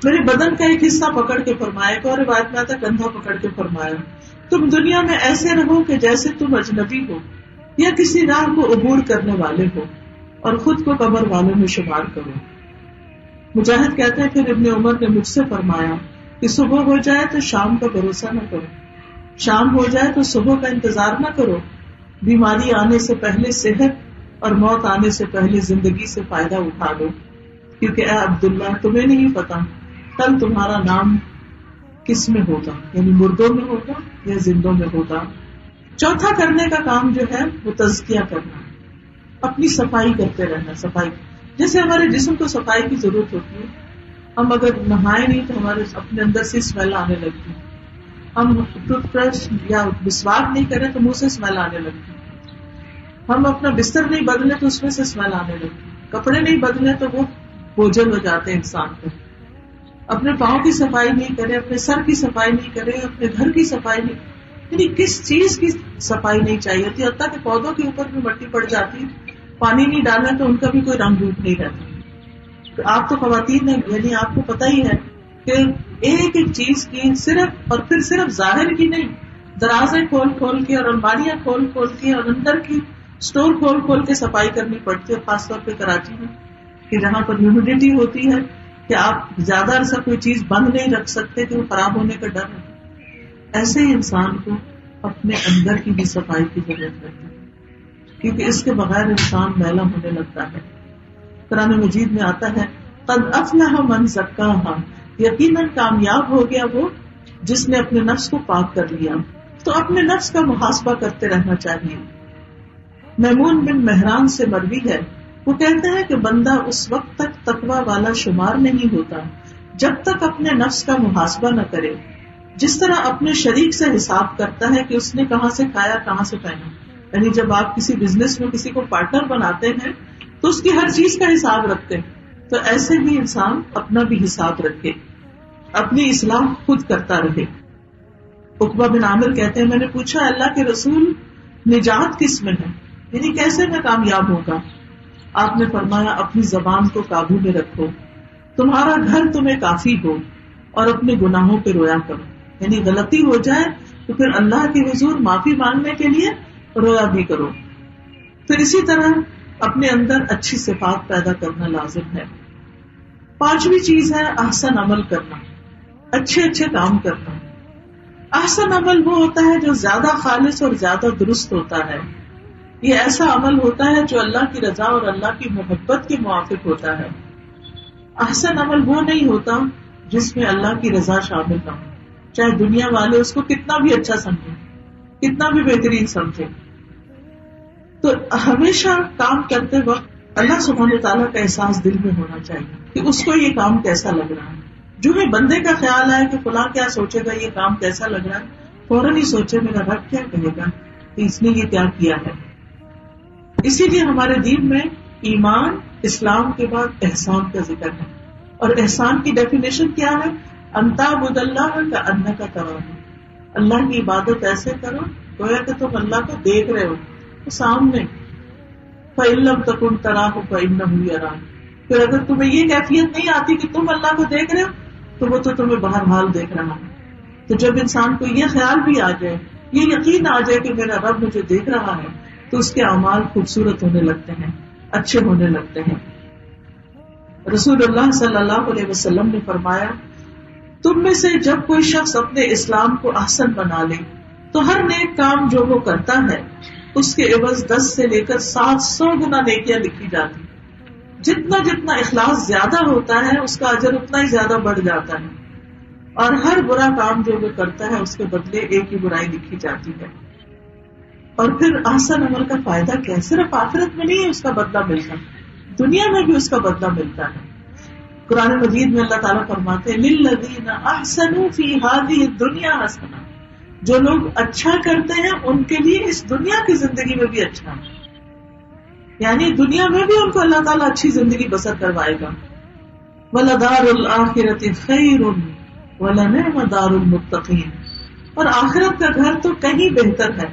میرے بدن کا ایک حصہ پکڑ کے فرمایا، ایک اور روایت میں آتا کندھا پکڑ کے فرمایا تم دنیا میں ایسے رہو کہ جیسے تم اجنبی ہو یا کسی راہ کو عبور کرنے والے ہو، اور خود کو قبر والوں میں شمار کرو. مجاہد کہتے ہیں پھر ابن عمر نے مجھ سے فرمایا کہ صبح ہو جائے تو شام کا بھروسہ نہ کرو، شام ہو جائے تو صبح کا انتظار نہ کرو. بیماری آنے سے پہلے صحت اور موت آنے سے پہلے زندگی سے فائدہ اٹھا لو، کیونکہ اے عبداللہ تمہیں نہیں پتا کل تمہارا نام کس میں ہوگا، یعنی مردوں میں ہوگا یا زندوں میں ہوگا. چوتھا کرنے کا کام جو ہے وہ تزکیہ کرنا، اپنی صفائی کرتے رہنا. صفائی جیسے ہمارے جسم کو صفائی کی ضرورت ہوتی ہے، ہم اگر نہائے نہیں تو ہمارے اپنے اندر سے اسمیل آنے لگتی ہے، ہم ٹوتھ برش یا مسواک نہیں کریں تو منہ سے اسمیل آنے لگتی ہے، ہم اپنا بستر نہیں بدلے تو اس میں سے اسمیل آنے لگتی ہے، کپڑے نہیں بدلے تو وہ بوجھل ہو جاتے ہیں انسان کو، اپنے پاؤں کی صفائی نہیں کرے، اپنے سر کی صفائی نہیں کرے، اپنے گھر کی صفائی نہیں، یعنی کس چیز کی صفائی نہیں چاہیے ہوتی، حتیٰ کہ پودوں کے اوپر بھی مٹی پڑ جاتی، پانی نہیں ڈالنا تو ان کا بھی کوئی رنگ روپ نہیں رہتا۔ تو آپ تو خواتین ہیں، یعنی آپ کو پتہ ہی ہے کہ ایک ایک چیز کی صرف اور پھر صرف ظاہر کی نہیں، درازیں کھول کھول کے اور الماریاں کھول کھول کے اور اندر کی اسٹور کھول کھول کے صفائی کرنی پڑتی ہے، خاص طور پہ کراچی میں کہ جہاں پر ہیومیڈیٹی ہوتی ہے کہ آپ زیادہ عرصہ کوئی چیز بند نہیں رکھ سکتے کہ وہ خراب ہونے کا ڈر ہے۔ ایسے ہی انسان کو اپنے اندر کی بھی صفائی کی ضرورت رہتی ہے، کیونکہ اس کے بغیر انسان میلا ہونے لگتا ہے۔ قرآن مجید میں آتا ہے قد افلح من زکاہا، یقیناً کامیاب ہو گیا وہ جس نے اپنے نفس کو پاک کر لیا۔ تو اپنے نفس کا محاسبہ کرتے رہنا چاہیے۔ میمون بن مہران سے مروی ہے، وہ کہتے ہیں کہ بندہ اس وقت تک تقوی والا شمار نہیں ہوتا جب تک اپنے نفس کا محاسبہ نہ کرے، جس طرح اپنے شریک سے حساب کرتا ہے کہ اس نے کہاں سے کھایا کہاں سے پہنا۔ یعنی جب آپ کسی بزنس میں کسی کو پارٹنر بناتے ہیں تو اس کی ہر چیز کا حساب رکھتے ہیں، تو ایسے بھی انسان اپنا بھی حساب رکھے، اپنی اصلاح خود کرتا رہے۔ عقبہ بن عامر کہتے ہیں میں نے پوچھا اللہ کے رسول نجات کس میں ہے، یعنی کیسے میں کامیاب ہوگا؟ آپ نے فرمایا اپنی زبان کو قابو میں رکھو، تمہارا گھر تمہیں کافی ہو، اور اپنے گناہوں پہ رویا کرو، یعنی غلطی ہو جائے تو پھر اللہ کے حضور معافی مانگنے کے لیے رویا بھی کرو۔ پھر اسی طرح اپنے اندر اچھی صفات پیدا کرنا لازم ہے۔ پانچویں چیز ہے احسن عمل کرنا، اچھے اچھے کام کرنا۔ احسن عمل وہ ہوتا ہے جو زیادہ خالص اور زیادہ درست ہوتا ہے، یہ ایسا عمل ہوتا ہے جو اللہ کی رضا اور اللہ کی محبت کے موافق ہوتا ہے۔ احسن عمل وہ نہیں ہوتا جس میں اللہ کی رضا شامل نہ ہو، چاہے دنیا والے اس کو کتنا بھی اچھا سمجھیں، کتنا بھی بہترین سمجھیں۔ تو ہمیشہ کام کرتے وقت اللہ سبحانہ تعالیٰ کا احساس دل میں ہونا چاہیے کہ اس کو یہ کام کیسا لگ رہا ہے۔ جو ہی بندے کا خیال آئے کہ فلاں کیا سوچے گا، یہ کام کیسا لگ رہا ہے، فوراً ہی سوچے میرا رب کیا کہے گا کہ اس نے یہ کیا کیا ہے۔ اسی لیے ہمارے دین میں ایمان اسلام کے بعد احسان کا ذکر ہے، اور احسان کی ڈیفینیشن کیا ہے؟ ان تعبد اللہ کأنک تراہ، اللہ کی عبادت ایسے کرو گویا کہ تم اللہ کو دیکھ رہے ہو، تو سامنے۔ فإن لم تکن تراہ فإنہ یراک، پھر اگر تمہیں یہ کیفیت نہیں آتی کہ تم اللہ کو دیکھ رہے ہو تو وہ تو تمہیں بہرحال دیکھ رہا ہے۔ تو جب انسان کو یہ خیال بھی آ جائے، یہ یقین آ جائے کہ میرا رب مجھے دیکھ رہا ہے، تو اس کے اعمال خوبصورت ہونے لگتے ہیں، اچھے ہونے لگتے ہیں۔ رسول اللہ صلی اللہ علیہ وسلم نے فرمایا تم میں سے جب کوئی شخص اپنے اسلام کو احسن بنا لے تو ہر نیک کام جو وہ کرتا ہے اس کے عوض 10 سے لے کر 700 گنا نیکیاں لکھی جاتی۔ جتنا جتنا اخلاص زیادہ ہوتا ہے اس کا اجر اتنا ہی زیادہ بڑھ جاتا ہے، اور ہر برا کام جو وہ کرتا ہے اس کے بدلے ایک ہی برائی لکھی جاتی ہے۔ اور پھر احسن عمل کا فائدہ کیا ہے؟ صرف آخرت میں نہیں اس کا بدلہ ملتا، دنیا میں بھی اس کا بدلہ ملتا ہے۔ قرآن مجید میں اللہ تعالیٰ فرماتے ہیں للذین احسنوا فی ہذہ الدنیا حسنہ، جو لوگ اچھا کرتے ہیں ان کے لیے اس دنیا کی زندگی میں بھی اچھا ہے، یعنی دنیا میں بھی ان کو اللہ تعالیٰ اچھی زندگی بسر کروائے گا۔ وَلَدَارُ الْآخِرَةِ خَيْرٌ وَلَنِعْمَ دَارُ الْمُتَّقِينَ، اور آخرت کا گھر تو کہیں بہتر ہے،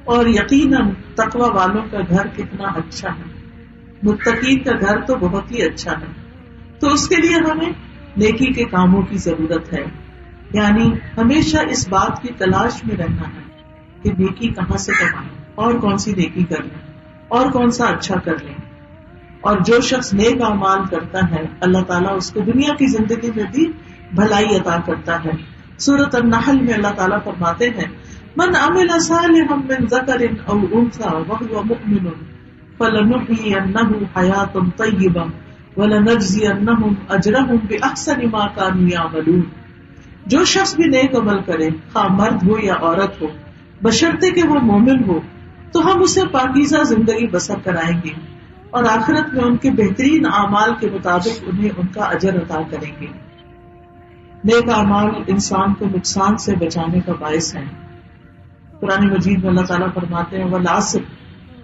اور یقیناً تقوی والوں کا گھر کتنا اچھا ہے، متقین کا گھر تو بہت ہی اچھا ہے۔ تو اس کے لیے ہمیں نیکی کے کاموں کی ضرورت ہے، یعنی ہمیشہ اس بات کی تلاش میں رہنا ہے کہ نیکی کہاں سے کمائیں، اور کون سی نیکی کر لیں، اور کون سا اچھا کر لیں۔ اور جو شخص نیک اعمال کرتا ہے اللہ تعالیٰ اس کو دنیا کی زندگی میں بھی بھلائی عطا کرتا ہے۔ سورۃ النحل میں اللہ تعالیٰ فرماتے ہیں من عمل صالحا من ذکر او انثى وهو مؤمن فلنحيينه حیاة طیبہ ولنجزینہم اجرہم باحسن ما كانوا یعملون۔ جو شخص بھی نیک عمل کرے، خواہ مرد ہو یا عورت ہو، بشرطے کہ وہ مومن ہو، تو ہم اسے پاکیزہ زندگی بسر کرائیں گے اور آخرت میں ان کے بہترین اعمال کے مطابق انہیں ان کا اجر عطا کریں گے۔ نیک اعمال انسان کو نقصان سے بچانے کا باعث ہیں۔ قرآن مجید میں اللہ تعالیٰ فرماتے ہیں وَالْعَصْرِ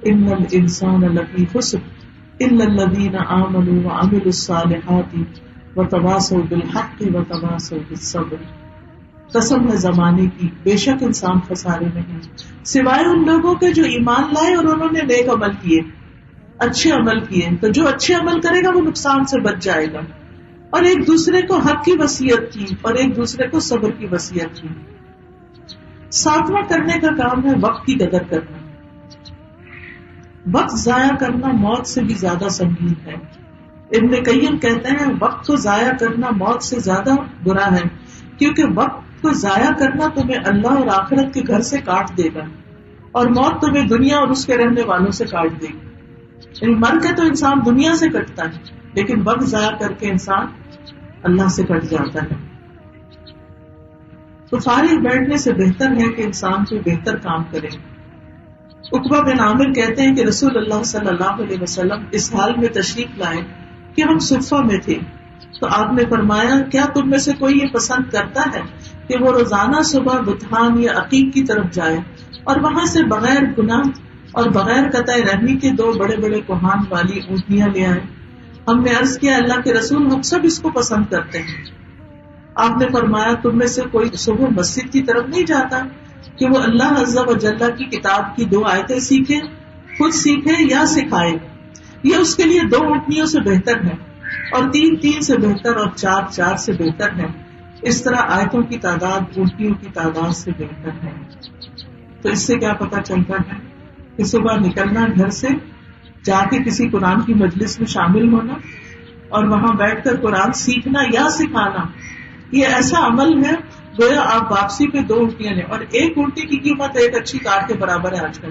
إِنَّ الْإِنسَانَ لَفِي خُسْرٍ إِلَّا الَّذِينَ آمَنُوا وَعَمِلُوا الصَّالِحَاتِ وَتَوَاصَوْا بِالْحَقِّ وَتَوَاصَوْا بِالصَّبْرِ۔ قسم ہے زمانے کی، بے شک انسان خسارے میں ہے سوائے ان لوگوں کے جو ایمان لائے اور انہوں نے نیک عمل کیے، اچھے عمل کیے۔ تو جو اچھے عمل کرے گا وہ نقصان سے بچ جائے گا، اور ایک دوسرے کو حق کی وصیت کی اور ایک دوسرے کو صبر کی وصیت کی۔ ساتواں کرنے کا کام ہے وقت کی قدر کرنا۔ وقت ضائع کرنا موت سے بھی زیادہ سنگین ہے۔ ابن قیم کہتے ہیں وقت کو ضائع کرنا موت سے زیادہ برا ہے، کیونکہ وقت کو ضائع کرنا تمہیں اللہ اور آخرت کے گھر سے کاٹ دے گا، اور موت تمہیں دنیا اور اس کے رہنے والوں سے کاٹ دے گی۔ یعنی مر کے تو انسان دنیا سے کٹتا ہے، لیکن وقت ضائع کر کے انسان اللہ سے کٹ جاتا ہے۔ تو فارغ بیٹھنے سے بہتر ہے کہ انسان کوئی بہتر کام کرے۔ عقبہ بن عامر کہتے ہیں کہ رسول اللہ صلی اللہ علیہ وسلم اس حال میں تشریف لائے کہ ہم صفہ میں تھے، تو آپ نے فرمایا کیا تم میں سے کوئی یہ پسند کرتا ہے کہ وہ روزانہ صبح بطحان یا عقیق کی طرف جائے اور وہاں سے بغیر گناہ اور بغیر قطع رحمی کے 2 بڑے بڑے کوہان والی اونٹنیاں لے آئے؟ ہم نے عرض کیا اللہ کے رسول ہم سب اس کو پسند کرتے ہیں۔ آپ نے فرمایا تم میں سے کوئی صبح مسجد کی طرف نہیں جاتا کہ وہ اللہ عز و جل کی کتاب کی 2 آیتیں سیکھے، خود سیکھے یا سکھائے، یہ اس کے لیے 2 اونٹنیوں سے بہتر ہے، اور 3 سے بہتر، اور 4 سے بہتر ہے۔ اس طرح آیتوں کی تعداد اونٹنیوں کی تعداد سے بہتر ہے۔ تو اس سے کیا پتہ چلتا ہے کہ صبح نکلنا گھر سے، جا کے کسی قرآن کی مجلس میں شامل ہونا اور وہاں بیٹھ کر قرآن سیکھنا یا سکھانا، یہ ایسا عمل ہے گویا آپ واپسی پہ 2 اونٹیاں لیں، اور 1 اونٹی کی قیمت ایک اچھی کار کے برابر ہے آج کل۔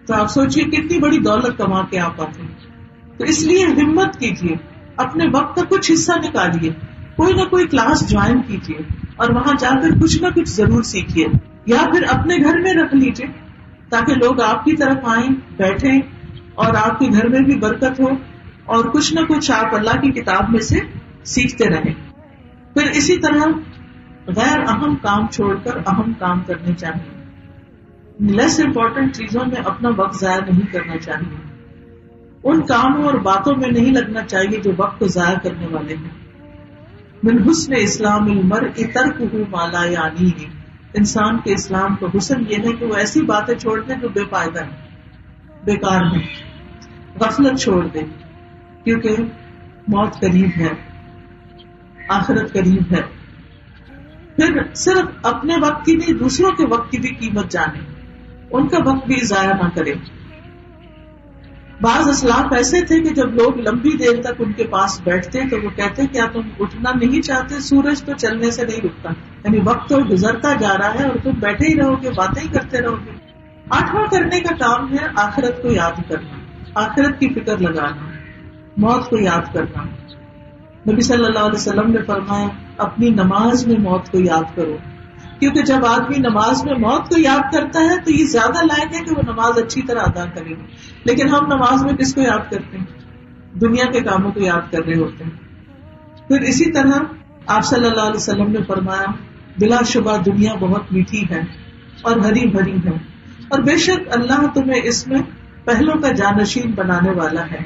تو آپ سوچئے کتنی بڑی دولت کما کے آپ آتے ہیں۔ تو اس لیے ہمت کیجیے، اپنے وقت کا کچھ حصہ نکالیے، کوئی نہ کوئی کلاس جوائن کیجیے اور وہاں جا کر کچھ نہ کچھ ضرور سیکھیے، یا پھر اپنے گھر میں رکھ لیجیے تاکہ لوگ آپ کی طرف آئیں، بیٹھیں، اور آپ کے گھر میں بھی برکت ہو، اور کچھ نہ کچھ آپ اللہ کی کتاب میں سے سیکھتے رہیں۔ پھر اسی طرح غیر اہم کام چھوڑ کر اہم کام کرنے چاہیے۔ لیس امپورٹنٹ چیزوں میں اپنا وقت ضائع نہیں کرنا چاہیے، ان کاموں اور باتوں میں نہیں لگنا چاہیے جو وقت کو ضائع کرنے والے ہیں۔ من حسن اسلام المرء ترکہ ما لا یعنیہ، انسان کے اسلام کا حسن یہ ہے کہ وہ ایسی باتیں چھوڑ دے جو بے فائدہ ہیں، بیکار ہیں، غفلت چھوڑ دے، کیونکہ موت قریب ہے، آخرت قریب ہے۔ پھر صرف اپنے وقت کی نہیں، دوسروں کے وقت کی بھی قیمت جانے، ان کا وقت بھی ضائع نہ کرے۔ بعض اسلاف ایسے تھے کہ جب لوگ لمبی دیر تک ان کے پاس بیٹھتے تو وہ کہتے کیا تم اٹھنا نہیں چاہتے؟ سورج تو چلنے سے نہیں رکتا، یعنی وقت تو گزرتا جا رہا ہے اور تم بیٹھے ہی رہو گے، باتیں ہی کرتے رہو گے۔ 8واں کرنے کا کام ہے آخرت کو یاد کرنا، آخرت کی فکر لگانا، موت کو یاد کرنا۔ نبی صلی اللہ علیہ وسلم نے فرمایا اپنی نماز میں موت کو یاد کرو، کیونکہ جب آدمی نماز میں موت کو یاد کرتا ہے تو یہ زیادہ لائق ہے کہ وہ نماز اچھی طرح ادا کرے گا۔ لیکن ہم نماز میں کس کو یاد کرتے ہیں؟ دنیا کے کاموں کو یاد کر رہے ہوتے ہیں۔ پھر اسی طرح آپ صلی اللہ علیہ وسلم نے فرمایا بلا شبہ دنیا بہت میٹھی ہے اور ہری بھری ہے، اور بے شک اللہ تمہیں اس میں پہلوں کا جانشین بنانے والا ہے،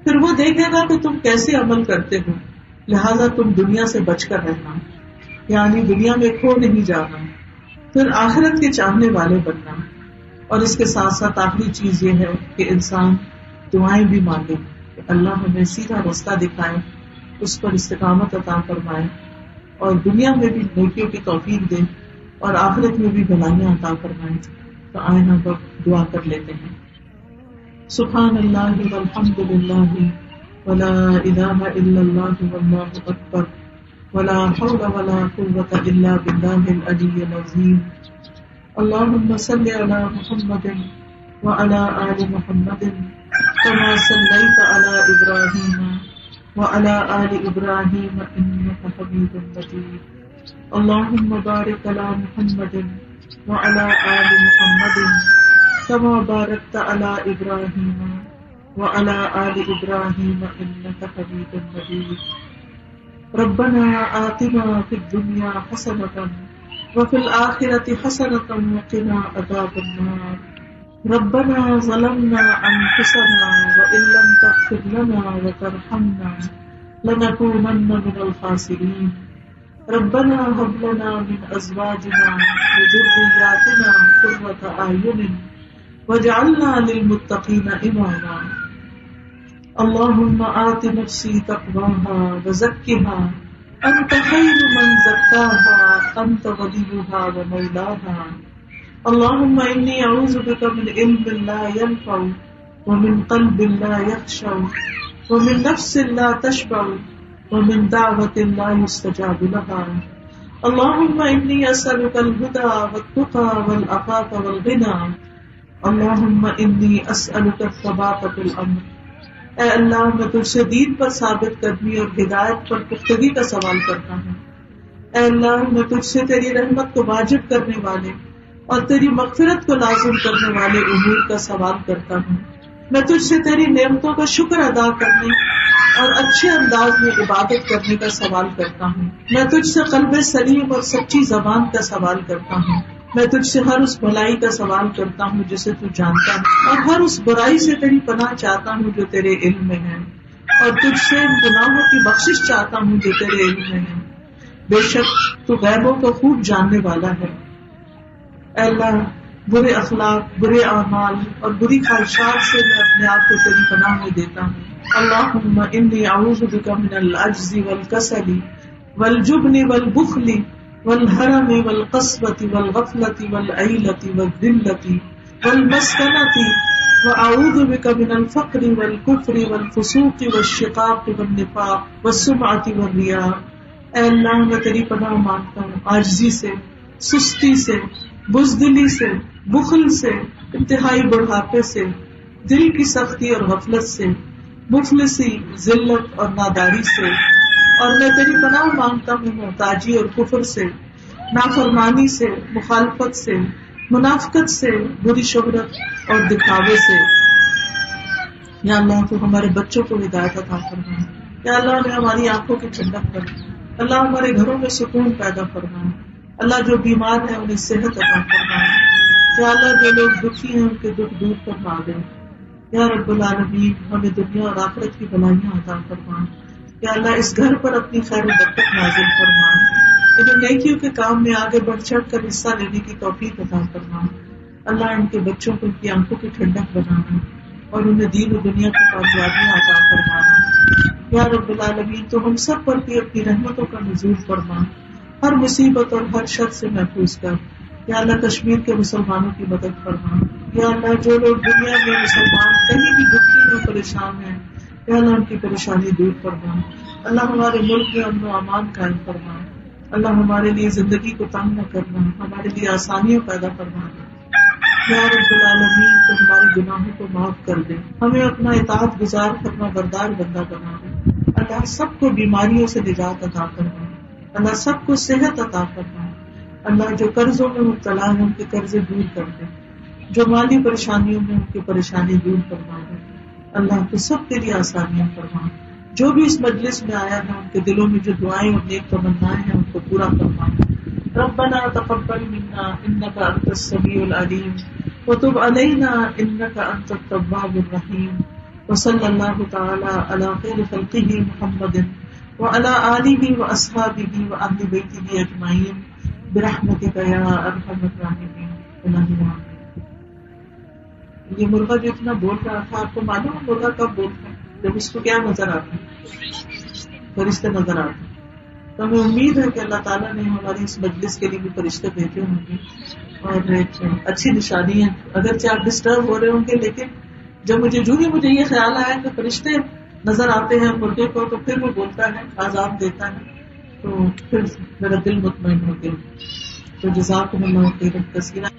پھر وہ دیکھے گا کہ تم کیسے عمل کرتے ہو، لہذا تم دنیا سے بچ کر رہنا، یعنی دنیا میں کھو نہیں جانا، پھر آخرت کے چاہنے والے بننا۔ اور اس کے ساتھ ساتھ آخری چیز یہ ہے کہ انسان دعائیں بھی مانگے کہ اللہ ہمیں سیدھا رستہ دکھائے، اس پر استقامت عطا فرمائے، اور دنیا میں بھی نیکیوں کی توفیق دے اور آخرت میں بھی بھلائیاں عطا فرمائے۔ تو آئیں ہم دعا کر لیتے ہیں۔ سبحان اللہ والحمد للہ ولا الہ الا اللہ واللہ اکبر ولا حول ولا قوة الا باللہ العلی العظیم۔ اللہم صل علی محمد وعلی آل محمد کما صلیت علی ابراہیم وعلی آل ابراہیم انک حمید مجید۔ اللہم بارک علی محمد وعلی آل محمد کما بارکت علی ابراہیم وعلى آل إبراهيم إنك حميد مجيد. ربنا آتنا في الدنيا حسنة وفي الآخرة حسنة وقنا عذاب النار. ربنا ظلمنا أنفسنا وإن لم تغفر لنا وترحمنا لنكونن من الخاسرين. ربنا هب لنا من أزواجنا وذرياتنا قرة أعين واجعلنا للمتقين إماما. اللهم آت نفسي تقواها وزكها أنت خير من زكاها أنت وليها ومولاها. اللهم إني أعوذ بك من علم لا ينفع ومن قلب لا يخشع ومن نفس لا تشبع ومن دعوة لا يستجاب لها. اللهم إني أسألك الهدى والتقى والعفاف والغنى. اللهم إني أسألك الثبات في الأمر. اے اللہ میں تجھ سے دین پر ثابت قدمی اور ہدایت پر پختگی کا سوال کرتا ہوں. اے اللہ میں تجھ سے تیری رحمت کو واجب کرنے والے اور تیری مغفرت کو لازم کرنے والے امور کا سوال کرتا ہوں. میں تجھ سے تیری نعمتوں کا شکر ادا کرنے اور اچھے انداز میں عبادت کرنے کا سوال کرتا ہوں. میں تجھ سے قلب سلیم اور سچی زبان کا سوال کرتا ہوں. میں تجھ سے ہر اس بھلائی کا سوال کرتا ہوں جسے تو جانتا ہے اور ہر اس برائی سے تیری پناہ چاہتا ہوں جو تیرے علم میں ہے اور تجھ سے ان گناہوں کی بخشش چاہتا ہوں جو تیرے علم میں ہے. بے شک تو غیبوں کو خوب جاننے والا ہے. اے اللہ برے اخلاق، برے اعمال اور بری خواہشات سے میں اپنے آپ کو تیری پناہ میں دیتا ہوں. اللہم انی اعوذ بک من العجز والکسل والجبن والبخل والحرم والقسوة والغفلة والعیلة والذلة والمسکنة وأعوذ بك من الفقر والكفر والفسوق والشقاق والنفاق والسمعة والرياء. اے اللہ میں تیری پناہ مانگتا ہوں عاجزی سے، سستی سے، بزدلی سے، بخل سے، انتہائی بڑھاپے سے، دل کی سختی اور غفلت سے، مفلسی، ذلت اور ناداری سے، اور میں تیری پناہ مانگتا ہوں محتاجی اور کفر سے، نافرمانی سے، مخالفت سے، منافقت سے، بری شہرت اور دکھاوے سے. یا اللہ تو ہمارے بچوں کو ہدایت عطا فرما. یا اللہ نے ہماری آنکھوں کی ٹھنڈک فرما. اللہ ہمارے گھروں میں سکون پیدا فرما. اللہ جو بیمار ہیں انہیں صحت عطا فرما. یا اللہ جو لوگ دکھی ہیں ان کے دکھ دور فرما دے. یا رب العالمین ہمیں دنیا اور آخرت کی بھلائیاں عطا فرما. یا اللہ اس گھر پر اپنی خیر و برکت نازل فرما. انہیں نیکیوں کے کام میں آگے بڑھ چڑھ کر حصہ لینے کی توفیق عطا فرما. اللہ ان کے بچوں کو ان کی آنکھوں کی ٹھنڈک بنانا اور انہیں دین و دنیا کی کامیابیاں عطا فرمانا. یا رب العالمین تو ہم سب پر بھی اپنی رحمتوں کا نزول فرما. ہر مصیبت اور ہر شر سے محفوظ کر. یا اللہ کشمیر کے مسلمانوں کی مدد فرما. یا اللہ جو لوگ دنیا میں مسلمان کہیں بھی دکھی اور پریشان ہیں یا اللہ ان کی پریشانی دور فرما. اللہ ہمارے ملک میں امن و امان قائم فرما. اللہ ہمارے لیے زندگی کو تنگ نہ کرنا، ہمارے لیے آسانیاں پیدا فرمانا. یا رب العالمین تو ہمارے گناہوں کو معاف کر دے، ہمیں اپنا اطاعت گزار فرما بردار بندہ بنا دے. اللہ سب کو بیماریوں سے نجات عطا فرما. اللہ سب کو صحت عطا فرما. اللہ جو قرضوں میں مبتلا ہیں ان کے قرضے دور کر دے، جو مالی پریشانیوں میں ان کی پریشانی دور فرما دے. اللہ تو سب کے لیے آسانیاں فرما. جو بھی اس مجلس میں آیا ہے ان کے دلوں میں جو دعائیں اور نیک تمنائیں ہیں ان کو پورا فرما. ربنا تقبل منا انك انت السميع العليم وتب علينا انك انت التواب الرحيم. وصلى الله تعالى على خير خلقه محمد وعلى آله واصحابه واهل بيته اجمعين برحمتك يا ارحم الراحمين. یہ مرغا جو اتنا بول رہا تھا، آپ کو معلوم ہے مرغا کب بولتا ہے؟ جب اس کو کیا نظر آتا ہے؟ فرشتے نظر آتے. تو ہمیں امید ہے کہ اللہ تعالیٰ نے ہماری اس مجلس کے لیے بھی فرشتے بھیجے ہوں گے اور ایک اچھی نشانی ہے. اگرچہ آپ ڈسٹرب ہو رہے ہوں گے لیکن جب مجھے یہ خیال آیا کہ فرشتے نظر آتے ہیں مرغے کو تو پھر وہ بولتا ہے، آزاد دیتا ہے، تو پھر میرا دل مطمئن ہو گیا. تو جزاکم اللہ خیرا کثیرا.